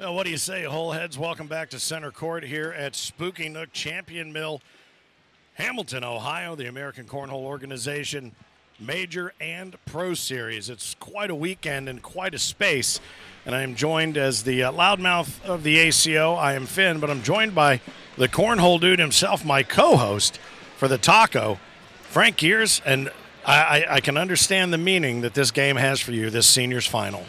Well, what do you say, Holeheads? Welcome back to Center Court here at Spooky Nook Champion Mill, Hamilton, Ohio, the American Cornhole Organization Major and Pro Series. It's quite a weekend and quite a space, and I am joined as the loudmouth of the ACO. I am Finn, but I'm joined by the Cornhole dude himself, my co-host for the Taco, Frank Gears, and I can understand the meaning that this game has for you, this seniors final.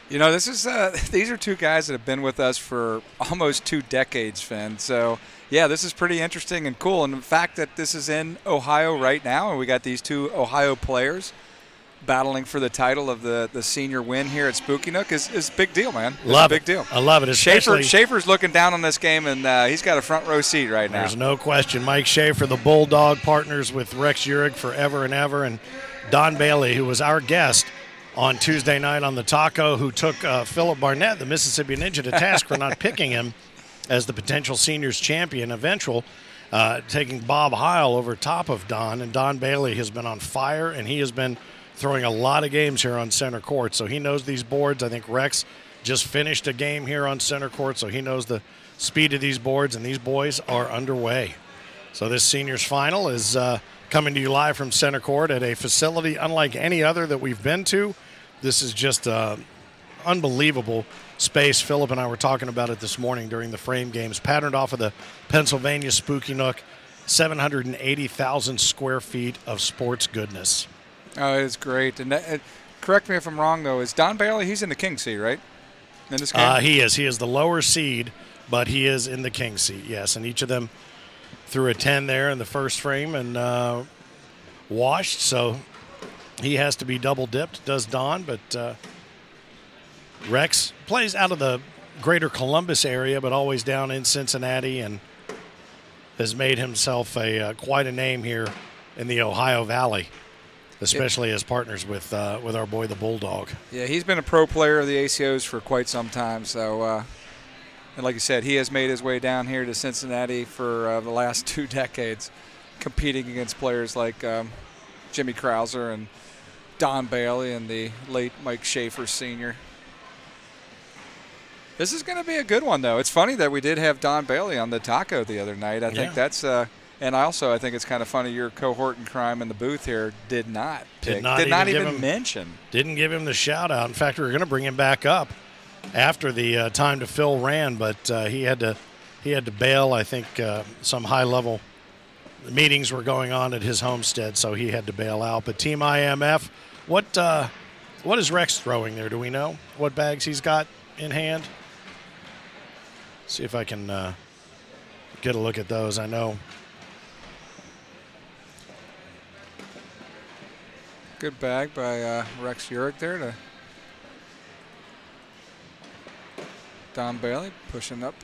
You know, this is these are two guys that have been with us for almost 2 decades, Finn. So, yeah, this is pretty interesting and cool. And the fact that this is in Ohio right now, and we got these 2 Ohio players battling for the title of the senior win here at Spooky Nook is a big deal, man. It's a big deal. I love it. Schaefer's looking down on this game, and he's got a front row seat right now. There's no question. Mike Schaefer, the Bulldog, partners with Rex Uhrig forever and ever, and Don Bailey, who was our guest on Tuesday night on the Taco, who took Philip Barnett, the Mississippi Ninja, to task for not picking him as the potential seniors champion eventual, taking Bob Heil over top of Don. And Don Bailey has been on fire, and he has been throwing a lot of games here on Center Court. So he knows these boards. I think Rex just finished a game here on Center Court, so he knows the speed of these boards, and these boys are underway. So this seniors final is coming to you live from Center Court at a facility unlike any other that we've been to. This is just unbelievable space. Philip and I were talking about it this morning during the frame games, patterned off of the Pennsylvania Spooky Nook, 780,000 square feet of sports goodness. Oh, it's great. And correct me if I'm wrong, though. Is Don Bailey, he's in the king seat, right, in this game? He is. He is the lower seed, but he is in the king seat, yes. And each of them threw a 10 there in the first frame and washed, so he has to be double dipped, does Don, but Rex plays out of the greater Columbus area, but always down in Cincinnati, and has made himself quite a name here in the Ohio Valley, especially as partners with our boy the Bulldog. Yeah, he's been a pro player of the ACOs for quite some time, so and like you said, he has made his way down here to Cincinnati for the last 2 decades, competing against players like Jimmy Krauser and Don Bailey and the late Mike Schaefer Sr. This is going to be a good one, though. It's funny that we did have Don Bailey on the Taco the other night. I think that's and also I think it's kind of funny your cohort in crime in the booth here did not even mention. Didn't give him the shout-out. In fact, we were going to bring him back up after the time to fill ran, but he had to bail. I think some high-level meetings were going on at his homestead, so he had to bail out. But Team IMF, what is Rex throwing there? Do we know what bags he's got in hand? See if I can get a look at those. I know. Good bag by Rex Uhrig there to Don Bailey pushing up.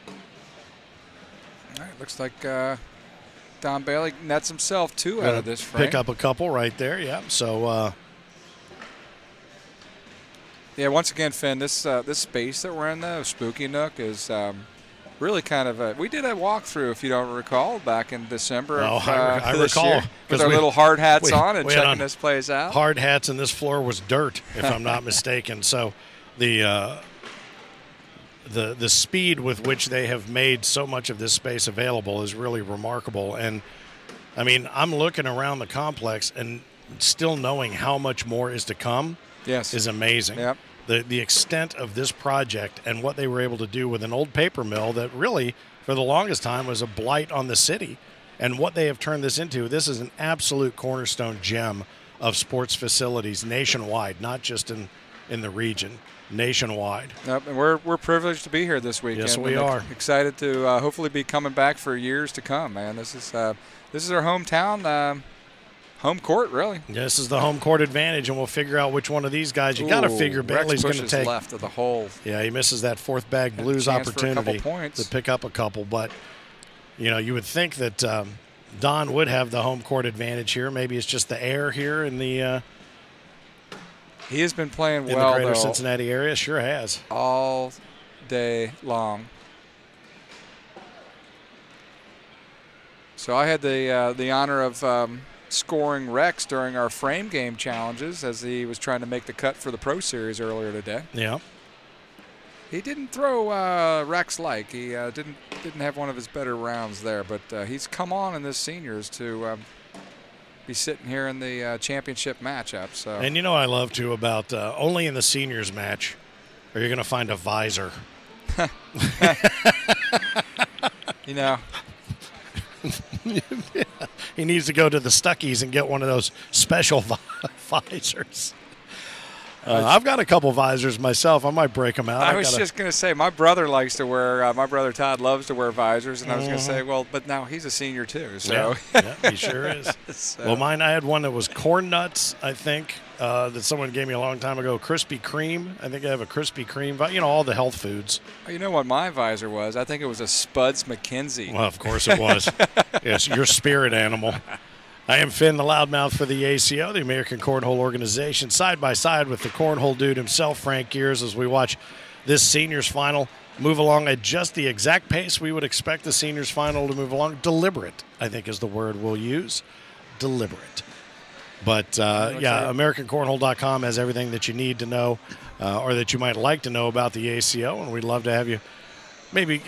All right, looks like Don Bailey nets himself 2 out of this frame. Pick up a couple right there, yeah. So, yeah, once again, Finn, this space that we're in, the Spooky Nook, is really kind of we did a walkthrough, if you don't recall, back in December. Oh, I recall. With our little hard hats on and checking this place out. Hard hats, and this floor was dirt, if I'm not mistaken. So the speed with which they have made so much of this space available is really remarkable. And, I mean, I'm looking around the complex and still knowing how much more is to come is amazing. Yep. The extent of this project and what they were able to do with an old paper mill that really, for the longest time, was a blight on the city. And what they have turned this into, this is an absolute cornerstone gem of sports facilities nationwide, not just in the region. Nationwide. Yep, and we're privileged to be here this weekend. Yes, we are. Excited to hopefully be coming back for years to come, man. This is our hometown, home court, really. This is the home court advantage, and we'll figure out which one of these guys. You got to figure Bailey's going to take left of the hole. Yeah, he misses that 4th bag blues opportunity to pick up a couple. But you know, you would think that Don would have the home court advantage here. Maybe it's just the air here in the. He has been playing in well, the greater though, Cincinnati area. Sure has. All day long. So I had the honor of scoring Rex during our frame game challenges as he was trying to make the cut for the Pro Series earlier today. Yeah. He didn't throw Rex like. He didn't have one of his better rounds there, but he's come on in this seniors to be sitting here in the championship matchup. So. And you know I love too about only in the seniors match are you going to find a visor. You know. Yeah. He needs to go to the Stuckies and get one of those special visors. I've got a couple visors myself. I might break them out. I was just going to say, my brother likes to wear, my brother Todd loves to wear visors, and I was going to say, well, but now he's a senior too. So. Yeah, he sure is. So. Well, mine, I had one that was corn nuts, I think, that someone gave me a long time ago. Krispy Kreme. I think I have a Krispy Kreme, you know, all the health foods. You know what my visor was? I think it was a Spuds McKenzie. Well, of course it was. Yes, your spirit animal. I am Finn, the loudmouth for the ACO, the American Cornhole Organization, side by side with the cornhole dude himself, Frank Gears, as we watch this seniors final move along at just the exact pace we would expect the seniors final to move along. Deliberate, I think, is the word we'll use. Deliberate. But, yeah, AmericanCornhole.com has everything that you need to know or that you might like to know about the ACO, and we'd love to have you maybe,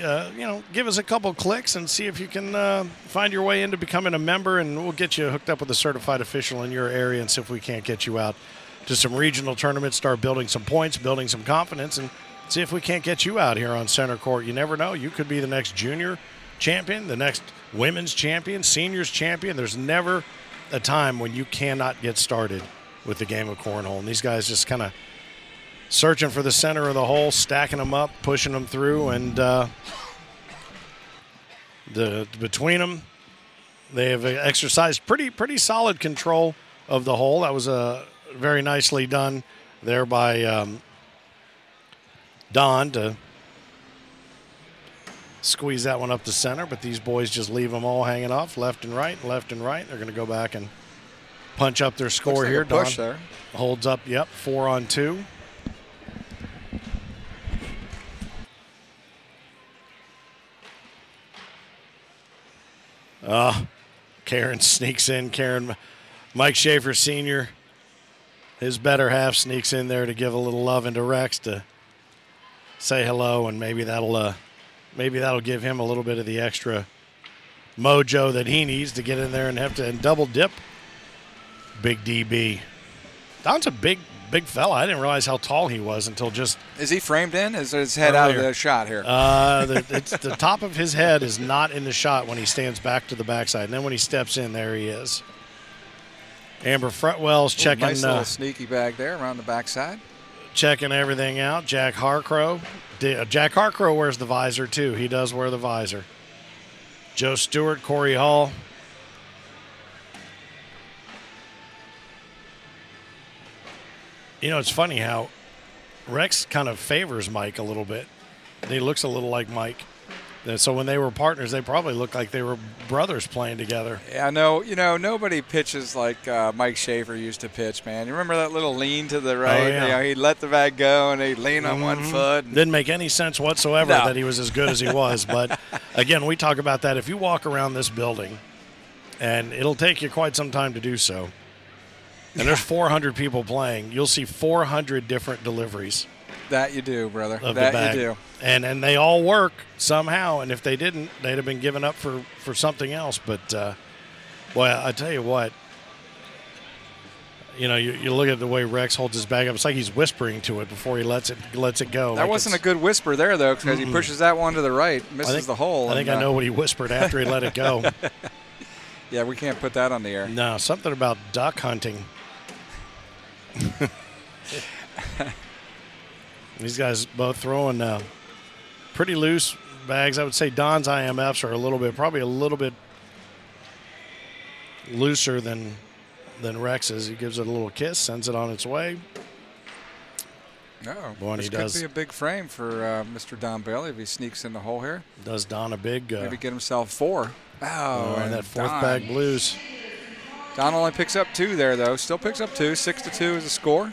give us a couple clicks and see if you can find your way into becoming a member, and we'll get you hooked up with a certified official in your area and see if we can't get you out to some regional tournaments, start building some points, building some confidence, and see if we can't get you out here on center court. You never know. You could be the next junior champion, the next women's champion, seniors champion. There's never a time when you cannot get started with the game of cornhole. And these guys just kind of searching for the center of the hole, stacking them up, pushing them through, and between them, they have exercised pretty solid control of the hole. That was very nicely done there by Don to squeeze that one up the center, but these boys just leave them all hanging off left and right, left and right. They're going to go back and punch up their score like here. Don there. Holds up, 4-on-2. Karen sneaks in. Mike Schaefer Sr., his better half, sneaks in there to give a little love into Rex to say hello, and maybe that'll give him a little bit of the extra mojo that he needs to get in there and have to double dip. Big DB. Don's a big fella. I didn't realize how tall he was until just. Is he framed in? Is his head earlier out of the shot here? The top of his head is not in the shot when he stands back to the backside. And then when he steps in, there he is. Amber Fretwell's checking. Nice little sneaky bag there around the backside. Checking everything out. Jack Harcrow. Jack Harcrow wears the visor, too. He does wear the visor. Joe Stewart, Corey Hall. You know, it's funny how Rex kind of favors Mike a little bit. He looks a little like Mike. And so when they were partners, they probably looked like they were brothers playing together. Yeah, no, nobody pitches like Mike Schaefer used to pitch, man. You remember that little lean to the right? Oh, yeah. He'd let the bag go and he'd lean on one foot. Didn't make any sense whatsoever that he was as good as he was. But, again, we talk about that. If you walk around this building, and it'll take you quite some time to do so, and there's 400 people playing, you'll see 400 different deliveries. That you do, brother. Of that the bag. You do. And they all work somehow, and if they didn't, they'd have been given up for something else. But, boy, I tell you what, you look at the way Rex holds his bag up. It's like he's whispering to it before he lets it go. That wasn't a good whisper there, though, because he pushes that one to the right, misses the hole. I think I know what he whispered after he let it go. Yeah, we can't put that on the air. No, something about duck hunting. These guys both throwing pretty loose bags. I would say Don's IMFs are probably a little bit looser than Rex's. He gives it a little kiss, sends it on its way. This could be a big frame for Mr. Don Bailey if he sneaks in the hole here. Does Don a big... maybe get himself 4. And that fourth bag blues. Don only picks up 2 there, though. Still picks up 2. 6-2 is the score.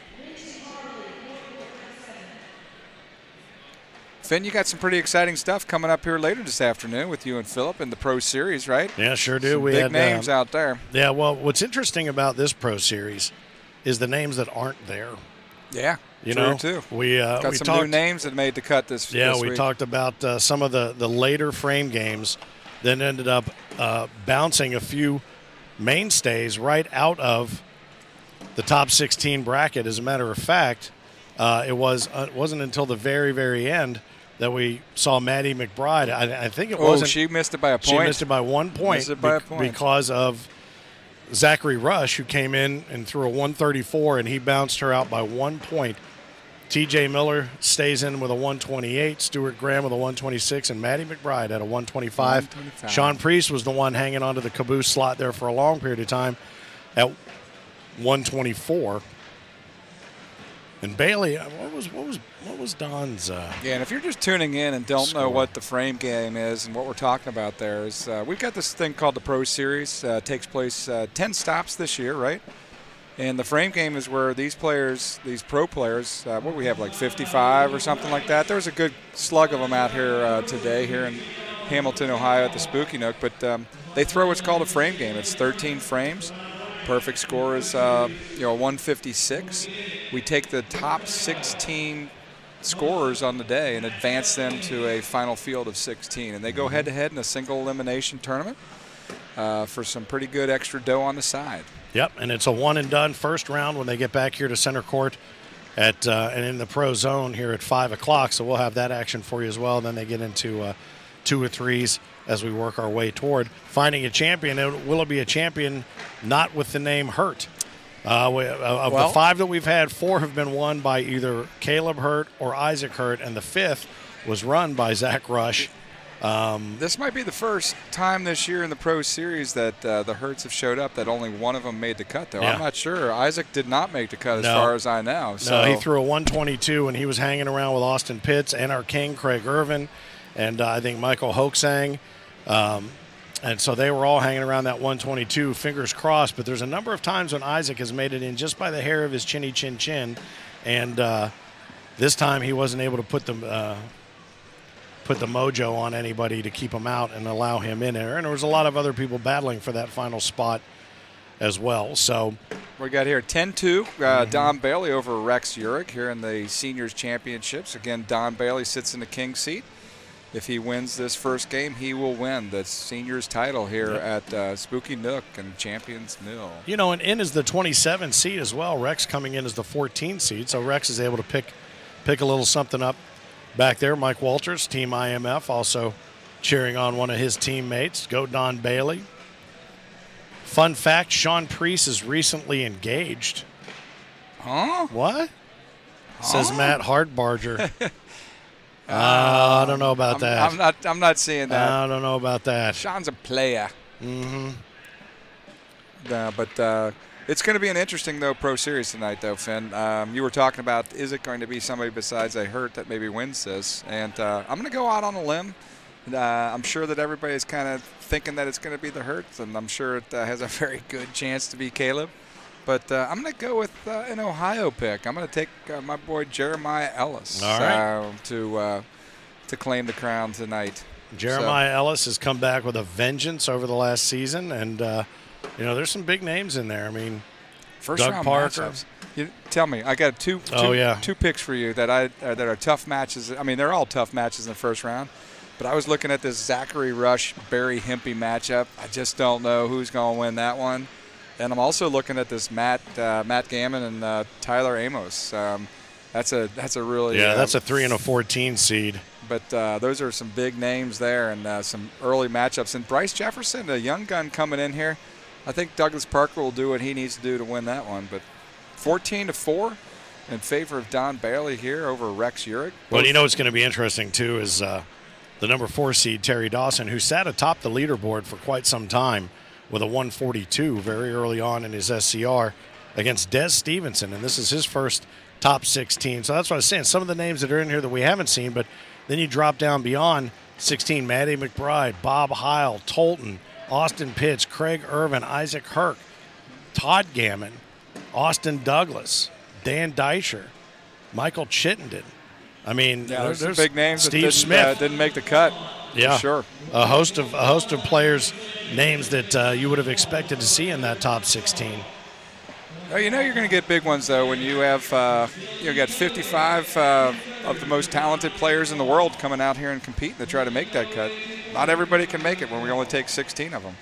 Finn, you got some pretty exciting stuff coming up here later this afternoon with you and Philip in the Pro Series, right? Yeah, sure do. We had names out there. Yeah, well, what's interesting about this Pro Series is the names that aren't there. Yeah, you true know, too. We got some new names that made the cut this. Yeah, this we week. talked about some of the later frame games, then ended up bouncing a few mainstays right out of the top 16 bracket. As a matter of fact, it wasn't until the very, very end that we saw Maddie McBride. I think it wasn't. She missed it by a point. She missed it by 1 point. Missed it by a point. Because of Zachary Rush, who came in and threw a 134, and he bounced her out by 1 point. TJ Miller stays in with a 128, Stuart Graham with a 126, and Maddie McBride at a 125. Sean Priest was the one hanging onto the caboose slot there for a long period of time at 124. And Bailey, what was Don's? Yeah, and if you're just tuning in and don't know what the frame game is and what we're talking about there is we've got this thing called the Pro Series. Takes place 10 stops this year, right? And the frame game is where these players, these pro players, what do we have, like 55 or something like that? There's a good slug of them out here today here in Hamilton, Ohio at the Spooky Nook. But they throw what's called a frame game. It's 13 frames. Perfect score is 156. We take the top 16 scorers on the day and advance them to a final field of 16. And they go head-to-head in a single elimination tournament for some pretty good extra dough on the side. Yep, and it's a one-and-done first round when they get back here to center court at and in the pro zone here at 5 o'clock. So we'll have that action for you as well. Then they get into 2 or 3s as we work our way toward finding a champion. Will it be a champion not with the name Hurt? The 5 that we've had, 4 have been won by either Caleb Hurt or Isaac Hurt, and the 5th was run by Zach Rush. This might be the first time this year in the Pro Series that the Hurts have showed up that only one of them made the cut, though. Yeah. I'm not sure. Isaac did not make the cut as far as I know. So. No, he threw a 122, and he was hanging around with Austin Pitts and our king, Craig Irvin, and I think Michael Hoaxang. And so they were all hanging around that 122, fingers crossed. But there's a number of times when Isaac has made it in just by the hair of his chinny chin chin. And this time he wasn't able to put the mojo on anybody to keep him out and allow him in there. And there was a lot of other people battling for that final spot as well. So we got here 10-2, Don Bailey over Rex Uhrig here in the Seniors Championships. Again, Don Bailey sits in the king seat. If he wins this first game, he will win the seniors title here at Spooky Nook and Champions Mill. You know, and in is the 27 seed as well. Rex coming in as the 14 seed, so Rex is able to pick a little something up back there. Mike Walters, Team IMF, also cheering on one of his teammates. Go Don Bailey. Fun fact, Sean Priest is recently engaged. Huh? What? Says Matt Hartbarger. I don't know about that. I'm not seeing that. I don't know about that. Sean's a player. Mm-hmm. But it's going to be an interesting, though, Pro Series tonight, though, Finn. You were talking about, is it going to be somebody besides a Hurt that maybe wins this? And I'm going to go out on a limb. I'm sure that everybody's kind of thinking that it's going to be the Hurts, and I'm sure it has a very good chance to be Caleb. But I'm going to go with an Ohio pick. I'm going to take my boy Jeremiah Ellis to claim the crown tonight. Jeremiah Ellis has come back with a vengeance over the last season, and there's some big names in there. I mean, first Doug round Parker. Matchups. Tell me, I got two picks for you that are tough matches. I mean, they're all tough matches in the first round. But I was looking at this Zachary Rush Barry Hempy matchup. I just don't know who's going to win that one. And I'm also looking at this Matt Gammon and Tyler Amos. That's a really that's a 3 and a 14 seed. But those are some big names there and some early matchups. And Bryce Jefferson, a young gun coming in here. I think Douglas Parker will do what he needs to do to win that one. But 14-4 in favor of Don Bailey here over Rex Uhrig. Well, you know what's going to be interesting too is the number 4 seed Terry Dawson, who sat atop the leaderboard for quite some time with a 142 very early on in his SCR against Des Stevenson, and this is his first top 16. So that's what I was saying. Some of the names that are in here that we haven't seen, but then you drop down beyond 16, Maddie McBride, Bob Heil, Tolton, Austin Pitts, Craig Irvin, Isaac Hurt, Todd Gammon, Austin Douglas, Dan Deischer, Michael Chittenden, I mean, Yeah, there's some big names Steve that Smith didn't make the cut. Yeah, sure. A host of players, names that you would have expected to see in that top 16. Well, you know you're going to get big ones though when you have you got 55 of the most talented players in the world coming out here and competing to try to make that cut. Not everybody can make it when we only take 16 of them.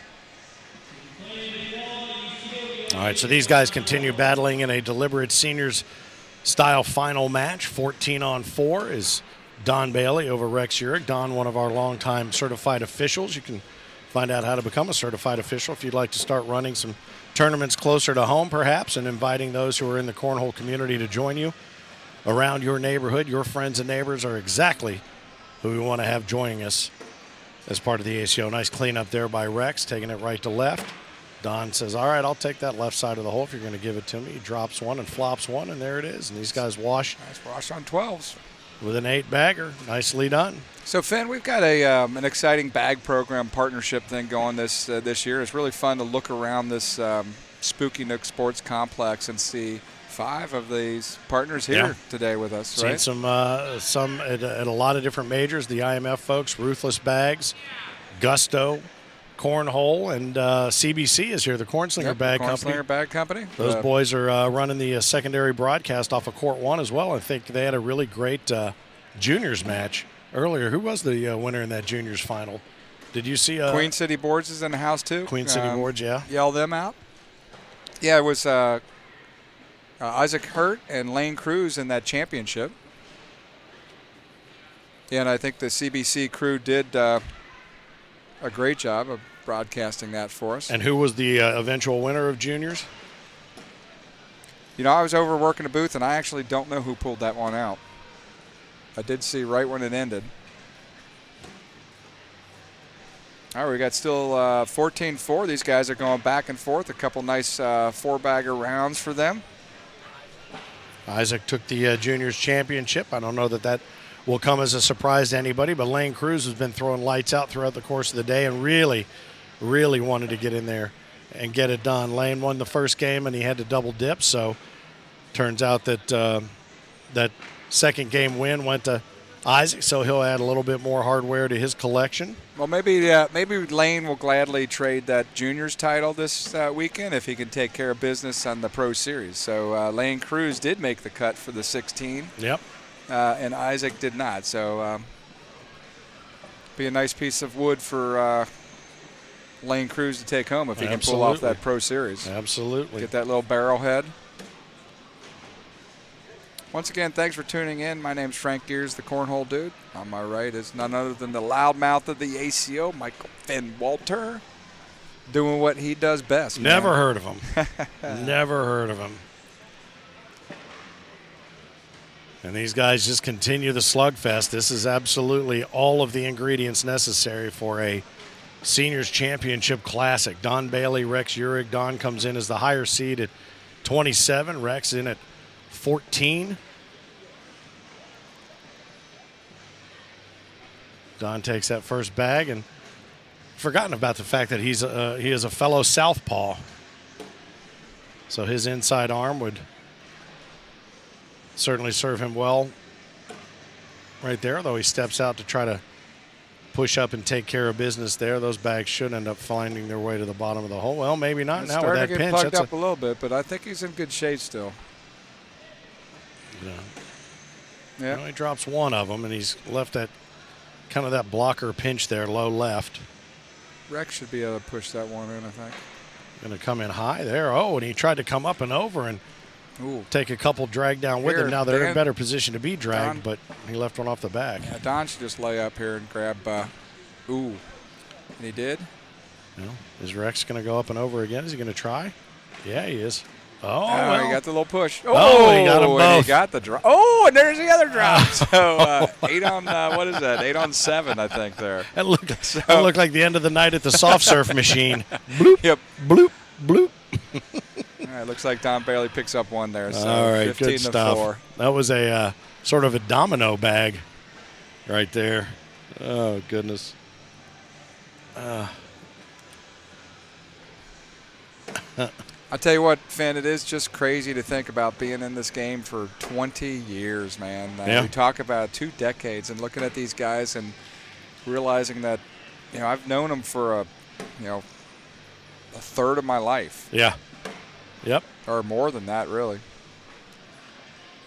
All right, so these guys continue battling in a deliberate seniors-style final match. 14-on-4 is Don Bailey over Rex Uhrig. Don, one of our longtime certified officials. You can find out how to become a certified official if you'd like to start running some tournaments closer to home, perhaps, and inviting those who are in the cornhole community to join you around your neighborhood. Your friends and neighbors are exactly who we want to have joining us as part of the ACO. Nice cleanup there by Rex, taking it right to left. Don says, all right, I'll take that left side of the hole if you're going to give it to me. He drops one and flops one, and there it is. And these guys wash. Nice wash on 12s. With an 8-bagger. Nicely done. So, Finn, we've got an exciting bag program partnership thing going this year. It's really fun to look around this Spooky Nook Sports Complex and see 5 of these partners here today with us, right? Seen some at a lot of different majors. The IMF folks, Ruthless Bags, Gusto, Cornhole, and CBC is here, the Cornslinger Bag Company. Cornslinger Bag Company. Those boys are running the secondary broadcast off of Court 1 as well. I think they had a really great juniors match earlier. Who was the winner in that juniors final? Did you see? Queen City Boards is in the house, too. Queen City Boards, yeah. Yell them out. Yeah, it was Isaac Hurt and Lane Cruz in that championship. Yeah, and I think the CBC crew did a great job of broadcasting that for us. And who was the eventual winner of juniors? You know, I was over working a booth, and I actually don't know who pulled that one out. I did see right when it ended. All right, we got still 14-4. These guys are going back and forth. A couple nice 4-bagger rounds for them. Isaac took the juniors championship. I don't know that will come as a surprise to anybody, but Lane Cruz has been throwing lights out throughout the course of the day and really wanted to get in there and get it done. Lane won the first game, and he had to double dip, so turns out that that second game win went to Isaac, so he'll add a little bit more hardware to his collection. Well, maybe Lane will gladly trade that juniors title this weekend if he can take care of business on the Pro Series. So Lane Cruz did make the cut for the 16. Yep. And Isaac did not. So be a nice piece of wood for Lane Cruz to take home if he can pull off that Pro Series. Absolutely. Get that little barrel head. Once again, thanks for tuning in. My name's Frank Gears, the Cornhole Dude. On my right is none other than the loudmouth of the ACO, Michael Finn Walter, doing what he does best. Never heard of him. Never heard of him. And these guys just continue the slugfest. This is absolutely all of the ingredients necessary for a Seniors Championship Classic. Don Bailey, Rex Uhrig. Don comes in as the higher seed at 27. Rex in at 14. Don takes that first bag, and forgotten about the fact that he is a fellow southpaw. So his inside arm would certainly serve him well right there, though he steps out to try to push up and take care of business there. Those bags should end up finding their way to the bottom of the hole. Well, maybe not now with that pinch. Starting to get plugged up a little bit, but I think he's in good shape still. Yeah. Well, he drops one of them, and he's left that kind of that blocker pinch there, low left. Rex should be able to push that one in, I think. Going to come in high there. Oh, and he tried to come up and over and take a couple drag down with him. Now they're in a better position to be dragged, but he left one off the back. Yeah, Don should just lay up here and grab, and he did. Well, is Rex going to go up and over again? Is he going to try? Yeah, he is. Oh, well. He got the little push. Oh, he got them both. And he got the drop. Oh, and there's the other drop. So 8 on, what is that? 8 on 7, I think, there. That looked like the end of the night at the soft surf machine. Bloop, yep. Bloop, bloop. All right, looks like Don Bailey picks up one there. So all right, 15 good stuff. 4. That was a sort of a domino bag right there. Oh, goodness. I'll tell you what, Finn, it is just crazy to think about being in this game for 20 years, man. Yeah. We talk about 2 decades and looking at these guys and realizing that, I've known them for a third of my life. Yeah. Yep. Or more than that, really.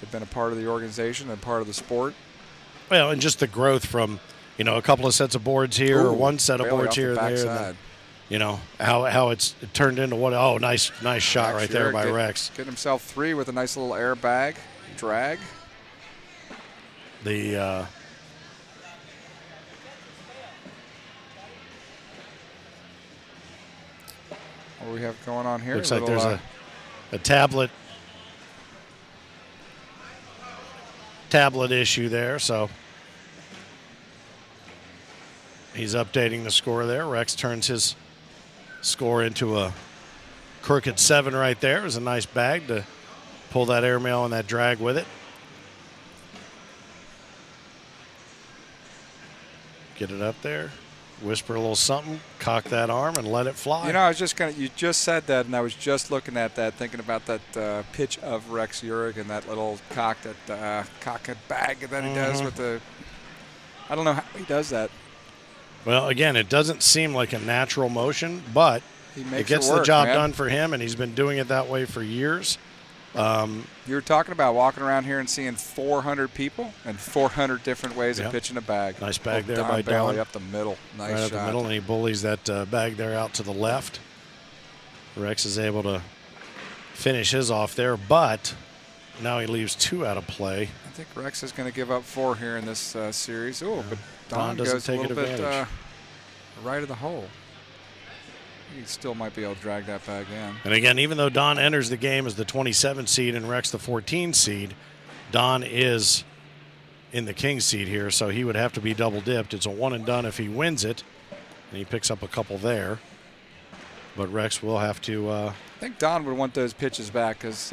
They've been a part of the organization and part of the sport. Well, and just the growth from, a couple of sets of boards here or one set of boards here and there. How it's turned into what? Oh, nice shot right there by Rex. Getting himself 3 with a nice little airbag drag. What do we have going on here? Looks like there's a tablet issue there, so he's updating the score there. Rex turns his score into a crooked 7 right there. It was a nice bag to pull that airmail and that drag with it. Get it up there, whisper a little something, cock that arm, and let it fly. I was just you just said that, and I was just looking at that, thinking about that pitch of Rex Uhrig and that little cock bag that he does with the. I don't know how he does that. Well, again, it doesn't seem like a natural motion, but it gets the job done for him, and he's been doing it that way for years. You were talking about walking around here and seeing 400 people and 400 different ways of pitching a bag. Nice bag there by Don. Up the middle. Nice right shot. Up the middle, and he bullies that bag there out to the left. Rex is able to finish his off there, but now he leaves 2 out of play. I think Rex is going to give up 4 here in this series. Oh, but Don doesn't goes take a little advantage. bit right of the hole. He still might be able to drag that bag in. And again, even though Don enters the game as the 27 seed and Rex the 14 seed, Don is in the king seed here, so he would have to be double dipped. It's a one and done if he wins it, and he picks up a couple there. But Rex will have to. I think Don would want those pitches back because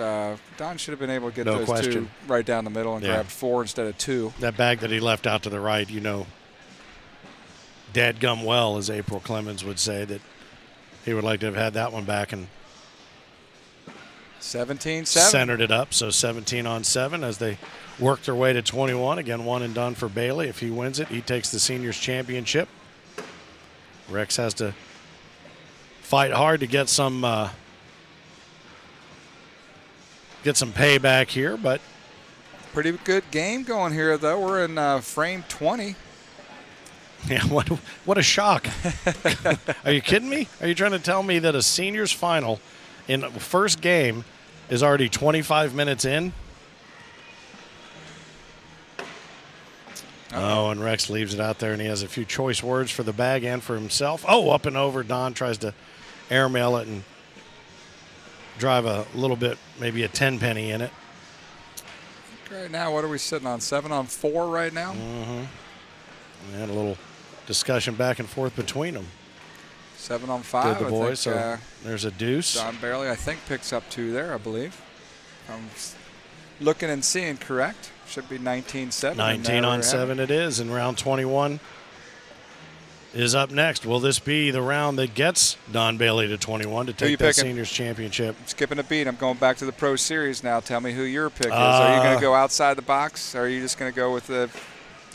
Don should have been able to get those question. 2 right down the middle and grab 4 instead of 2. That bag that he left out to the right, dadgum well, as April Clemens would say, that he would like to have had that one back and 17-7. Centered it up. So 17 on 7 as they work their way to 21. Again, one and done for Bailey. If he wins it, he takes the seniors championship. Rex has to fight hard to get some payback here, but pretty good game going here, though. We're in frame 20. Yeah, what a shock. Are you kidding me? Are you trying to tell me that a seniors final in the first game is already 25 minutes in? Oh, and Rex leaves it out there, and he has a few choice words for the bag and for himself. Oh, up and over. Don tries to airmail it and drive a little bit, maybe a 10-penny in it. Right now, what are we sitting on? 7 on 4 right now? Mm-hmm. We had a little discussion back and forth between them. 7 on 5. Did the boys, so there's a deuce. Don Bailey, I think, picks up 2 there, I believe. I'm looking and seeing correct. Should be 19-7. 19 on 7 it is, and round 21 is up next. Will this be the round that gets Don Bailey to 21 to take that seniors championship? I'm skipping a beat. I'm going back to the Pro Series now. Tell me who your pick is. Are you going to go outside the box, or are you just going to go with the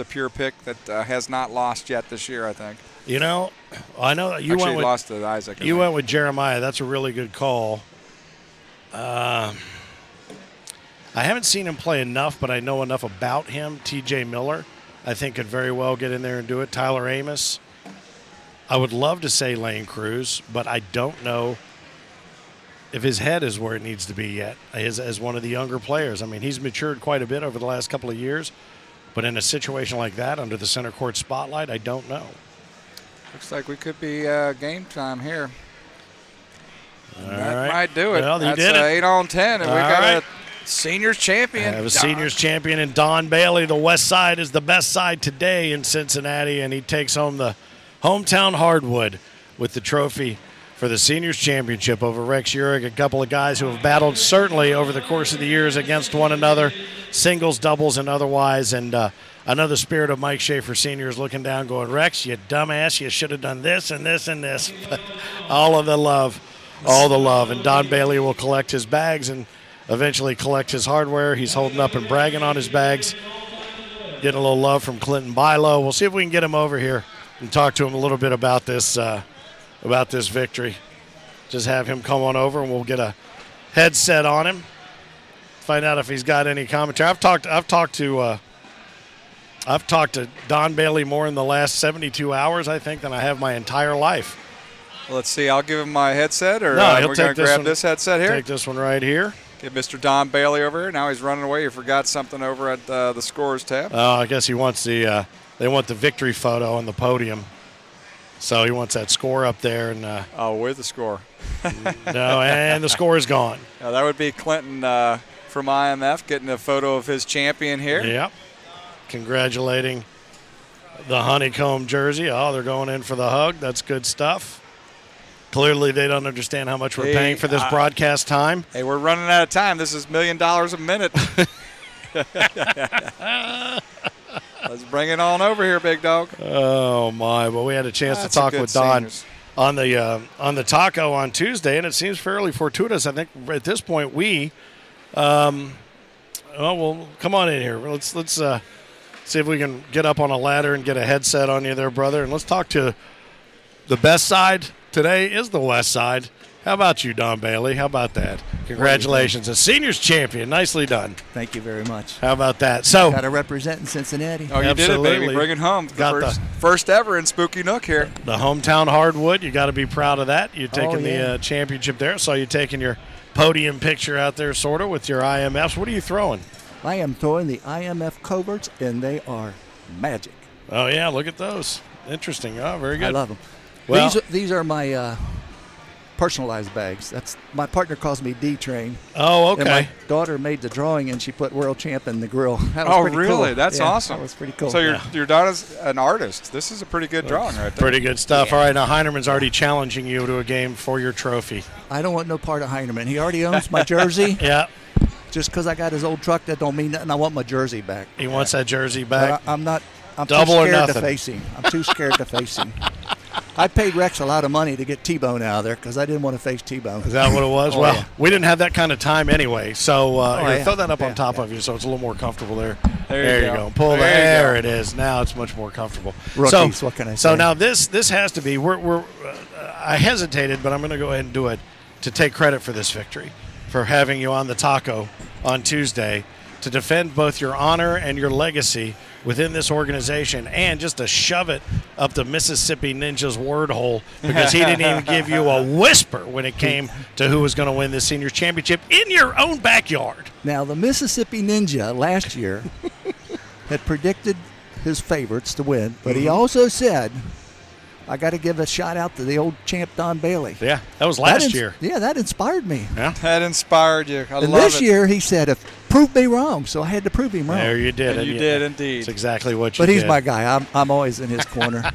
pure pick that has not lost yet this year, I think? I know that you went with lost to Isaac. You went with Jeremiah. That's a really good call. I haven't seen him play enough, but I know enough about him. T.J. Miller, I think, could very well get in there and do it. Tyler Amos. I would love to say Lane Cruz, but I don't know if his head is where it needs to be yet as one of the younger players. I mean, he's matured quite a bit over the last couple of years, but in a situation like that, under the center court spotlight, I don't know. Looks like we could be game time here. That might do it. Well, that's did it. 8 on 10, and we got a seniors champion. I have a seniors champion in Don Bailey. The West Side is the best side today in Cincinnati, and he takes home the hometown hardwood with the trophy for the seniors championship over Rex Uhrig, a couple of guys who have battled certainly over the course of the years against one another, singles, doubles, and otherwise. And another spirit of Mike Schaefer seniors looking down going, Rex, you dumbass, you should have done this and this and this. But all of the love all the love. And Don Bailey will collect his bags and eventually collect his hardware. He's holding up and bragging on his bags. Getting a little love from Clinton Bilo. We'll see if we can get him over here and talk to him a little bit about this victory. Just have him come on over and we'll get a headset on him. Find out if he's got any commentary. I've talked to Don Bailey more in the last 72 hours, I think, than I have my entire life. Let's see. I'll give him my headset, or no, we're going to grab this headset here. Take this one right here. Get Mr. Don Bailey over here. Now he's running away. He forgot something over at the scores tab. Oh, I guess he wants they want the victory photo on the podium. So he wants that score up there. And with the score. No, and the score is gone. Now, that would be Clinton from IMF getting a photo of his champion here. Yep. Congratulating the honeycomb jersey. Oh, they're going in for the hug. That's good stuff. Clearly, they don't understand how much we're paying for this broadcast time. Hey, we're running out of time. This is $1 million a minute. Let's bring it on over here, big dog. Oh, my. Well, we had a chance to talk with Don on the taco on Tuesday, and it seems fairly fortuitous. I think at this point well, come on in here. Let's see if we can get up on a ladder and get a headset on you there, brother. And let's talk to the best side. Today is the west side. How about you, Don Bailey? How about that? Congratulations. A seniors champion. Nicely done. Thank you very much. How about that? So got to represent in Cincinnati. Oh, you absolutely did it, baby. Bring it home. Got the first ever in Spooky Nook here. The hometown hardwood. You got to be proud of that. You're taking the championship there. So you're taking your podium picture out there, sort of, with your IMFs. What are you throwing? I am throwing the IMF coverts, and they are magic. Oh, yeah. Look at those. Interesting. Oh, very good. I love them. Well, these are my personalized bags. That's my partner calls me D-Train. Oh, okay. And my daughter made the drawing, and she put World Champ in the grill. That was pretty really? Cool. That's awesome. That was pretty cool. So your daughter's an artist. This is a pretty good drawing right there. Pretty good stuff. Yeah. All right, now Heinerman's already challenging you to a game for your trophy. I don't want no part of Heinerman. He already owns my jersey. Yeah. Just because I got his old truck, that don't mean nothing. I want my jersey back. He wants that jersey back. I'm not. I'm double too or scared nothing. to face him. I'm too scared to face him. I paid Rex a lot of money to get T-Bone out of there because I didn't want to face T-Bone. Is that what it was? Well, yeah. We didn't have that kind of time anyway. So yeah. throw that up on top of you so it's a little more comfortable there. There you go. Pull there it is. Now it's much more comfortable. Rookies, what can I say? So now this has to be. I hesitated, but I'm going to go ahead and do it to take credit for this victory, for having you on the taco on Tuesday to defend both your honor and your legacy within this organization, and just to shove it up the Mississippi Ninja's word hole, because he didn't even give you a whisper when it came to who was going to win this seniors championship in your own backyard. Now, the Mississippi Ninja last year had predicted his favorites to win, but he also said, I got to give a shout out to the old champ Don Bailey. Yeah, that was last year. Yeah, that inspired me. Yeah, that inspired you. I and love this it. year he said, "Prove me wrong," so I had to prove him wrong. There you did. And you did indeed. That's exactly what you did. But he's my guy. I'm always in his corner.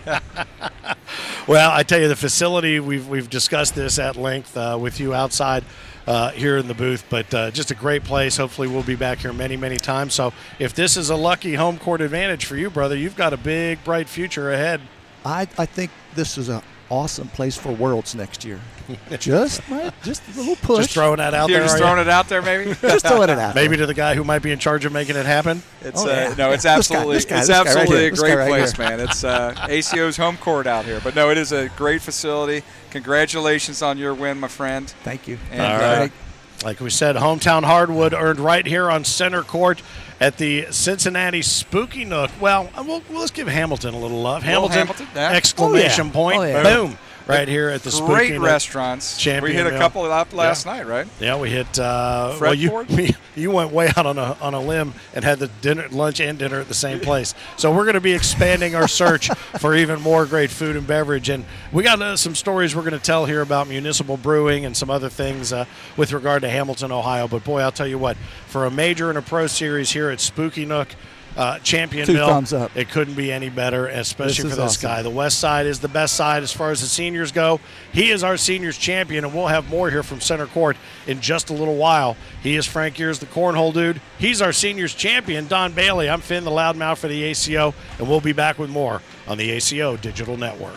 Well, I tell you, the facility, we've discussed this at length with you outside here in the booth, but just a great place. Hopefully we'll be back here many, many times. So if this is a lucky home court advantage for you, brother, you've got a big, bright future ahead. I think this is an awesome place for Worlds next year. Just a little push. Just throwing that out You're there. just throwing it out there, maybe? Just throwing it out. Maybe to the guy who might be in charge of making it happen. It's it's absolutely a great place, man. It's ACO's home court out here. But no, it is a great facility. Congratulations on your win, my friend. Thank you. And, all right. Like we said, hometown hardwood earned right here on center court at the Cincinnati Spooky Nook. Well, let's give Hamilton a little love. Hamilton, yeah. exclamation point. Oh, yeah. Boom. Right here at the Spooky Great Nook restaurants. Champion We hit a meal. couple up last night, right? Yeah, we hit. You went way out on a limb and had the lunch and dinner at the same place. So we're going to be expanding our search for even more great food and beverage. And we got some stories we're going to tell here about municipal brewing and some other things with regard to Hamilton, Ohio. But boy, I'll tell you what, for a major and a pro series here at Spooky Nook, Champion Two Mill, thumbs up. it couldn't be any better, especially for this awesome. guy. The west side is the best side as far as the seniors go. He is our seniors champion, and we'll have more here from center court in just a little while. He is Frank Gears, the Cornhole dude. He's our seniors champion, Don Bailey. I'm Finn, the loudmouth for the ACO, and we'll be back with more on the ACO Digital Network.